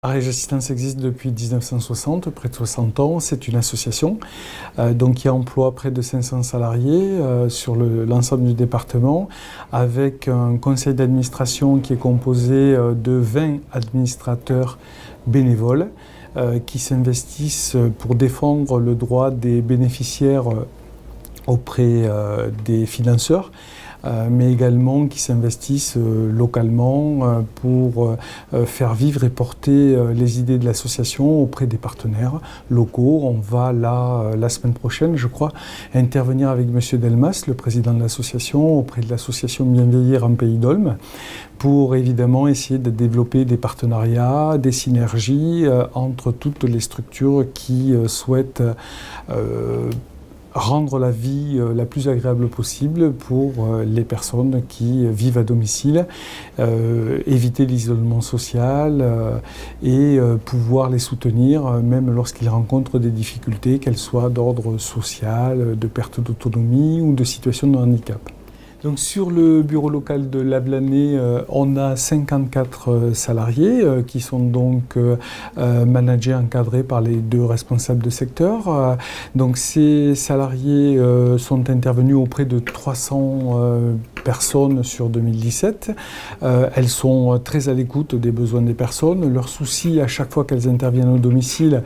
Ariège Assistance existe depuis 1960, près de 60 ans. C'est une association qui emploie près de 500 salariés sur l'ensemble du département, avec un conseil d'administration qui est composé de 20 administrateurs bénévoles qui s'investissent pour défendre le droit des bénéficiaires auprès des financeurs, mais également qui s'investissent localement pour faire vivre et porter les idées de l'association auprès des partenaires locaux. On va là, la semaine prochaine, je crois, intervenir avec M. Delmas, le président de l'association, auprès de l'association Bien Vieillir en Pays d'Olme, pour évidemment essayer de développer des partenariats, des synergies entre toutes les structures qui souhaitent rendre la vie la plus agréable possible pour les personnes qui vivent à domicile, éviter l'isolement social et pouvoir les soutenir même lorsqu'ils rencontrent des difficultés, qu'elles soient d'ordre social, de perte d'autonomie ou de situation de handicap. Donc sur le bureau local de Lavelanet, on a 54 salariés qui sont donc managés, encadrés par les 2 responsables de secteur. Donc ces salariés sont intervenus auprès de 300 personnes sur 2017. Elles sont très à l'écoute des besoins des personnes. Leur souci à chaque fois qu'elles interviennent au domicile,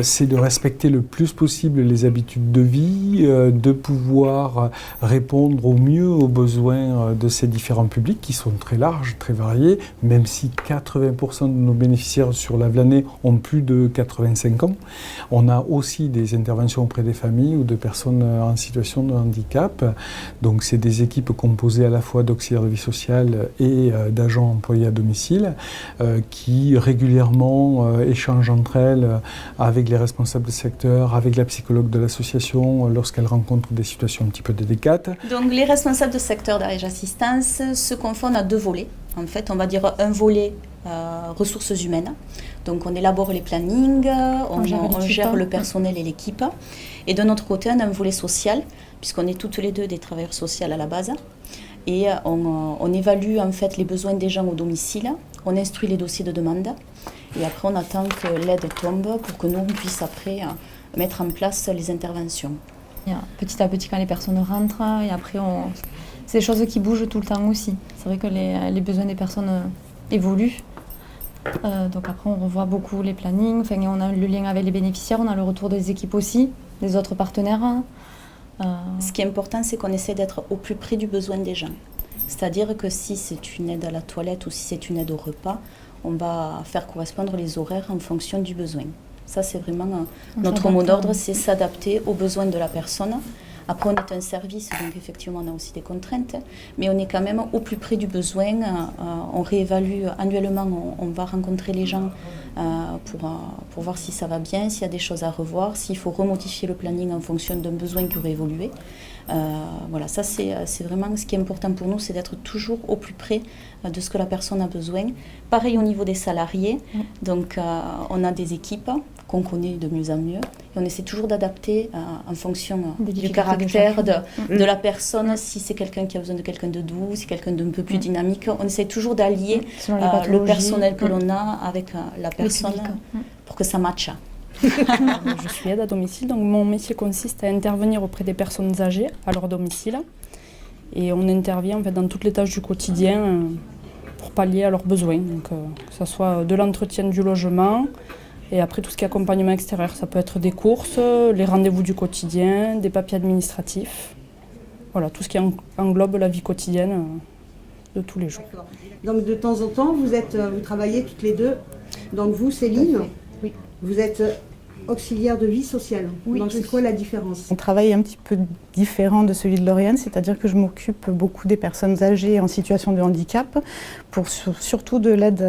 c'est de respecter le plus possible les habitudes de vie, de pouvoir répondre au mieux aux besoins de ces différents publics qui sont très larges, très variés, même si 80% de nos bénéficiaires sur Lavelanet ont plus de 85 ans. On a aussi des interventions auprès des familles ou de personnes en situation de handicap. Donc c'est des équipes composées à la fois d'auxiliaires de vie sociale et d'agents employés à domicile qui régulièrement échangent entre elles avec les responsables de secteur, avec la psychologue de l'association lorsqu'elles rencontrent des situations un petit peu délicates. Donc les responsables de secteur d'Ariège Assistance se confondent à 2 volets. En fait, on va dire un volet ressources humaines. Donc on élabore les plannings, on gère le personnel et l'équipe. Et de notre côté, on a un volet social, puisqu'on est toutes les 2 des travailleurs sociaux à la base. Et on évalue en fait les besoins des gens au domicile, on instruit les dossiers de demande. Et après, on attend que l'aide tombe pour que nous, on puisse après mettre en place les interventions. Petit à petit, quand les personnes rentrent, et après, c'est des choses qui bougent tout le temps aussi. C'est vrai que les besoins des personnes évoluent. Donc après, on revoit beaucoup les plannings. Enfin, on a le lien avec les bénéficiaires, on a le retour des équipes aussi, des autres partenaires. Ce qui est important, c'est qu'on essaie d'être au plus près du besoin des gens. C'est-à-dire que si c'est une aide à la toilette ou si c'est une aide au repas, on va faire correspondre les horaires en fonction du besoin. Ça, c'est vraiment notre mot d'ordre, c'est s'adapter aux besoins de la personne. Après, on est un service, donc effectivement, on a aussi des contraintes, mais on est quand même au plus près du besoin. On réévalue annuellement, on va rencontrer les gens pour voir si ça va bien, s'il y a des choses à revoir, s'il faut remodifier le planning en fonction d'un besoin qui aurait évolué. Voilà, ça c'est vraiment ce qui est important pour nous, c'est d'être toujours au plus près de ce que la personne a besoin. Pareil au niveau des salariés, donc on a des équipes qu'on connaît de mieux en mieux et on essaie toujours d'adapter en fonction du caractère de la personne, si c'est quelqu'un qui a besoin de quelqu'un de doux, si quelqu'un d'un peu plus dynamique, on essaie toujours d'allier le personnel que l'on a avec la personne pour que ça matche. Je suis aide à domicile, donc mon métier consiste à intervenir auprès des personnes âgées à leur domicile et on intervient en fait dans toutes les tâches du quotidien pour pallier à leurs besoins, donc, que ce soit de l'entretien du logement et après tout ce qui est accompagnement extérieur, ça peut être des courses, les rendez-vous du quotidien, des papiers administratifs, voilà, tout ce qui englobe la vie quotidienne de tous les jours. Donc de temps en temps, vous travaillez toutes les 2, donc vous Céline, oui. Vous êtes auxiliaire de vie sociale. Oui, donc c'est quoi la différence? Mon travail est un petit peu différent de celui de Lauriane, c'est-à-dire que je m'occupe beaucoup des personnes âgées en situation de handicap, pour surtout de l'aide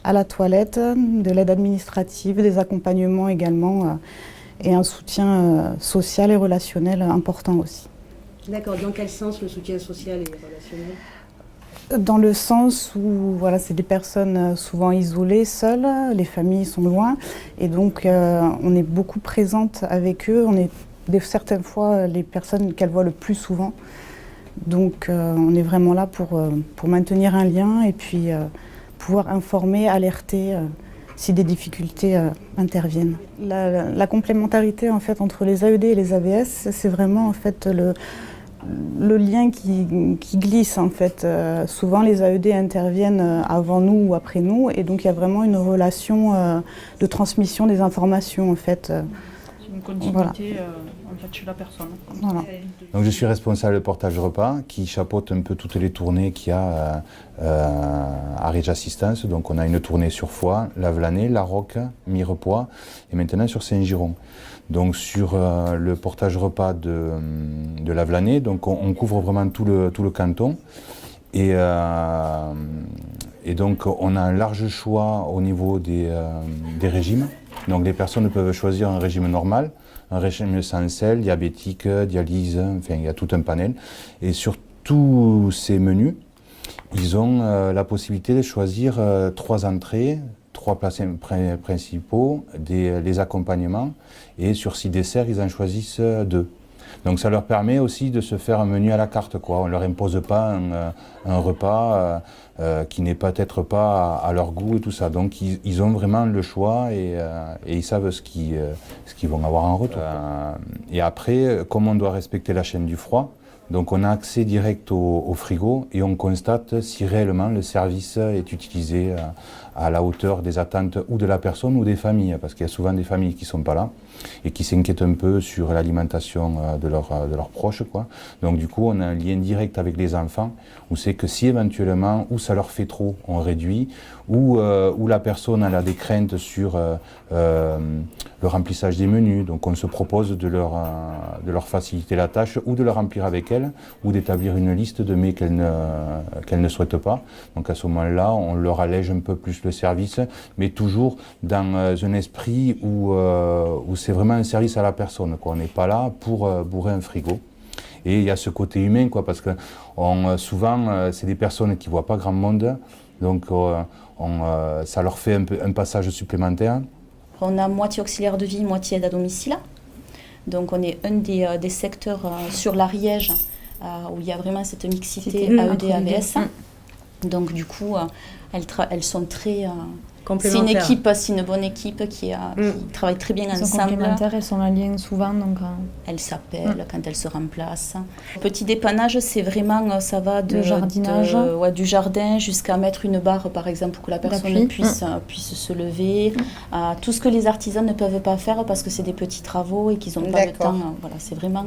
à la toilette, de l'aide administrative, des accompagnements également, et un soutien social et relationnel important aussi. D'accord, dans quel sens le soutien social et relationnel? Dans le sens où voilà, c'est des personnes souvent isolées, seules, les familles sont loin et donc on est beaucoup présente avec eux, on est certaines fois les personnes qu'elles voient le plus souvent. Donc on est vraiment là pour maintenir un lien et puis pouvoir informer, alerter si des difficultés interviennent. La complémentarité en fait entre les AED et les AVS, c'est vraiment en fait le lien qui glisse en fait. Souvent les AED interviennent avant nous ou après nous, et donc il y a vraiment une relation de transmission des informations en fait. C'est une continuité en fait, chez la personne. Voilà. Donc je suis responsable de portage repas qui chapeaute un peu toutes les tournées qu'il y a à Régis Assistance. Donc on a une tournée sur Foix, Lavelanet, La Roque, Mirepoix et maintenant sur Saint-Giron. Donc sur le portage repas de Lavelanet, donc on couvre vraiment tout le canton. Et donc on a un large choix au niveau des régimes. Donc les personnes peuvent choisir un régime normal, un régime sans sel, diabétique, dialyse, enfin il y a tout un panel. Et sur tous ces menus, ils ont la possibilité de choisir 3 entrées, 3 plats principaux, les accompagnements, et sur 6 desserts, ils en choisissent 2. Donc ça leur permet aussi de se faire un menu à la carte, quoi. On ne leur impose pas un repas qui n'est peut-être pas à leur goût et tout ça. Donc ils ont vraiment le choix et ils savent ce qu'ils vont avoir en retour. Et après, comme on doit respecter la chaîne du froid, donc on a accès direct au frigo et on constate si réellement le service est utilisé à la hauteur des attentes ou de la personne ou des familles, parce qu'il y a souvent des familles qui ne sont pas là et qui s'inquiètent un peu sur l'alimentation de leurs proches, quoi. Donc du coup on a un lien direct avec les enfants où c'est que si éventuellement ou ça leur fait trop, on réduit, ou la personne elle a des craintes sur le remplissage des menus, donc on se propose de leur faciliter la tâche ou de le remplir avec elle, ou d'établir une liste de mets qu'elle ne souhaite pas. Donc à ce moment-là, on leur allège un peu plus le service, mais toujours dans un esprit où c'est vraiment un service à la personne, quoi. On n'est pas là pour bourrer un frigo. Et il y a ce côté humain, quoi, parce que souvent, c'est des personnes qui ne voient pas grand monde, donc ça leur fait un passage supplémentaire. On a moitié auxiliaire de vie, moitié aide à domicile. Donc on est un des secteurs sur l'Ariège où il y a vraiment cette mixité AED-AVS. Donc du coup, elles sont très... c'est une équipe, c'est une bonne équipe qui travaille très bien ensemble. Elles sont complémentaires, elles sont en lien souvent. Donc, elles s'appellent quand elles se remplacent. Petit dépannage, c'est vraiment, ça va de jardinage. Du jardin jusqu'à mettre une barre, par exemple, pour que la personne puisse se lever. Tout ce que les artisans ne peuvent pas faire parce que c'est des petits travaux et qu'ils n'ont pas le temps. Voilà, c'est vraiment...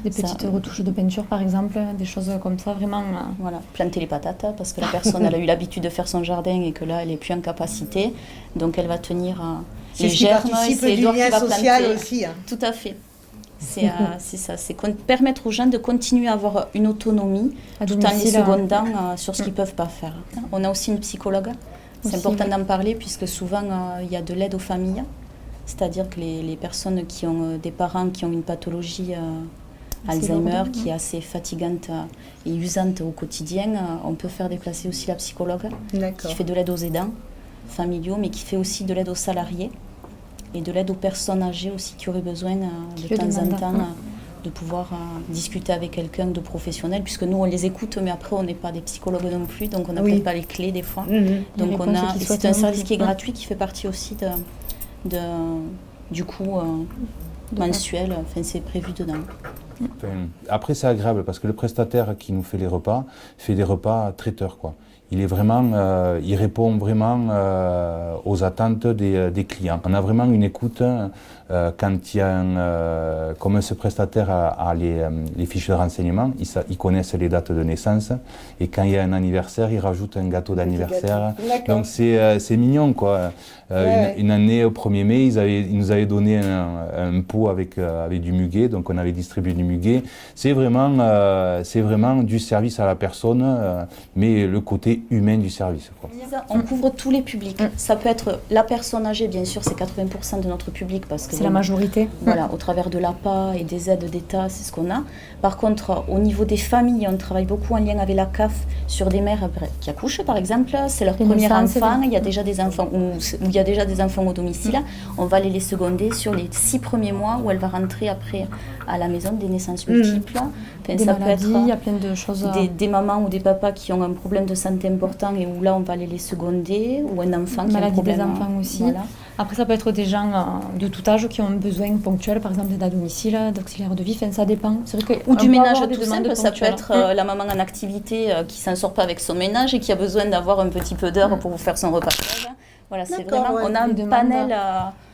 des petites retouches de peinture, par exemple, des choses comme ça, vraiment... Voilà, planter les patates parce que la personne elle a eu l'habitude de faire son jardin et que là, elle n'est plus en capacité. Donc elle va tenir les germes et c'est Édouard qui va planter. Aussi, hein. Tout à fait. C'est ça, c'est permettre aux gens de continuer à avoir une autonomie tout en les secondant sur ce qu'ils ne peuvent pas faire. On a aussi une psychologue. C'est important d'en parler puisque souvent il y a de l'aide aux familles. C'est-à-dire que les personnes qui ont des parents qui ont une pathologie Alzheimer qui est assez fatigante et usante au quotidien, on peut faire déplacer aussi la psychologue qui fait de l'aide aux aidants familiaux, mais qui fait aussi de l'aide aux salariés et de l'aide aux personnes âgées aussi qui auraient besoin de temps en temps de pouvoir discuter avec quelqu'un de professionnel, puisque nous on les écoute, mais après on n'est pas des psychologues non plus, donc on n'a peut-être pas les clés des fois. Donc c'est un service qui est gratuit, qui fait partie aussi du coût mensuel, enfin c'est prévu dedans. Enfin, après c'est agréable parce que le prestataire qui nous fait les repas fait des repas traiteurs, quoi. Il répond vraiment aux attentes des clients. On a vraiment une écoute quand il y a comme ce prestataire a les fiches de renseignement, ils connaissent les dates de naissance et quand il y a un anniversaire, ils rajoutent un gâteau d'anniversaire. Donc c'est mignon, quoi. Une année au 1er mai, ils nous avaient donné un pot avec du muguet, donc on avait distribué du muguet. C'est vraiment du service à la personne, mais le côté humain du service, quoi. On couvre tous les publics. Ça peut être la personne âgée, bien sûr, c'est 80% de notre public parce que c'est la majorité. Voilà, au travers de l'APA et des aides d'État, c'est ce qu'on a. Par contre, au niveau des familles, on travaille beaucoup en lien avec la CAF sur des mères qui accouchent, par exemple. C'est leur premier enfant. Il y a déjà des enfants il y a déjà des enfants au domicile. On va les seconder sur les 6 premiers mois où elle va rentrer après à la maison, des naissances multiples. Des maladies, il y a plein de choses. Des mamans ou des papas qui ont un problème de santé important et où là on va aller les seconder, ou un enfant qui a un Maladie problème. des enfants aussi. Voilà. Après, ça peut être des gens de tout âge qui ont un besoin ponctuel, par exemple d'aide à domicile, d'auxiliaire de vie, enfin, ça dépend. C'est vrai Ou qu'on du peut ménage avoir des tout demandes simple, ça peut ponctuelles. être la maman en activité qui s'en sort pas avec son ménage et qui a besoin d'avoir un petit peu d'heure pour faire son repas. Voilà, c'est D'accord, vraiment, ouais. on a un Des demandes, panel.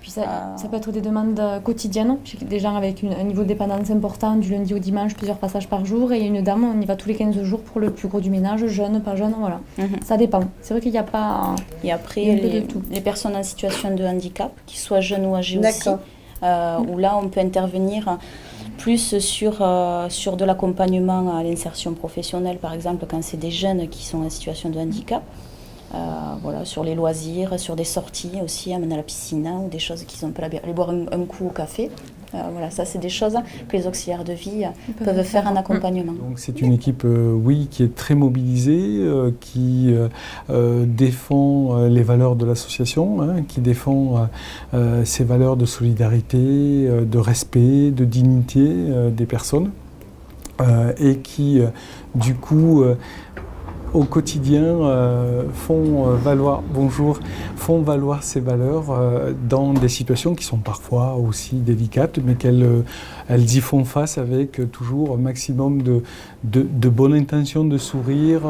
Puis ça peut être des demandes quotidiennes. J'ai des gens avec un niveau de dépendance important, du lundi au dimanche, plusieurs passages par jour. Et il y a une dame, on y va tous les 15 jours pour le plus gros du ménage, jeune, pas jeune, voilà. Ça dépend. C'est vrai qu'il n'y a pas... Et après, Il y a un peu de tout. les personnes en situation de handicap, qu'ils soient jeunes ou âgés aussi, D'accord. où là on peut intervenir plus sur de l'accompagnement à l'insertion professionnelle, par exemple, quand c'est des jeunes qui sont en situation de handicap. Voilà, sur les loisirs, sur des sorties aussi, amener à la piscine ou des choses qu'ils ont peut aller boire un coup au café. Voilà, ça c'est des choses que les auxiliaires de vie peuvent faire en accompagnement. Donc c'est une équipe, oui, qui est très mobilisée, qui défend les valeurs de l'association, hein, qui défend ces valeurs de solidarité, de respect, de dignité des personnes, et qui, du coup, au quotidien, font valoir ces valeurs dans des situations qui sont parfois aussi délicates, mais qu'elles y font face avec toujours un maximum de bonne intention, de sourire,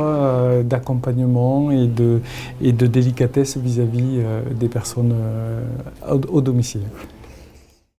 d'accompagnement et de délicatesse vis-à-vis des personnes au domicile.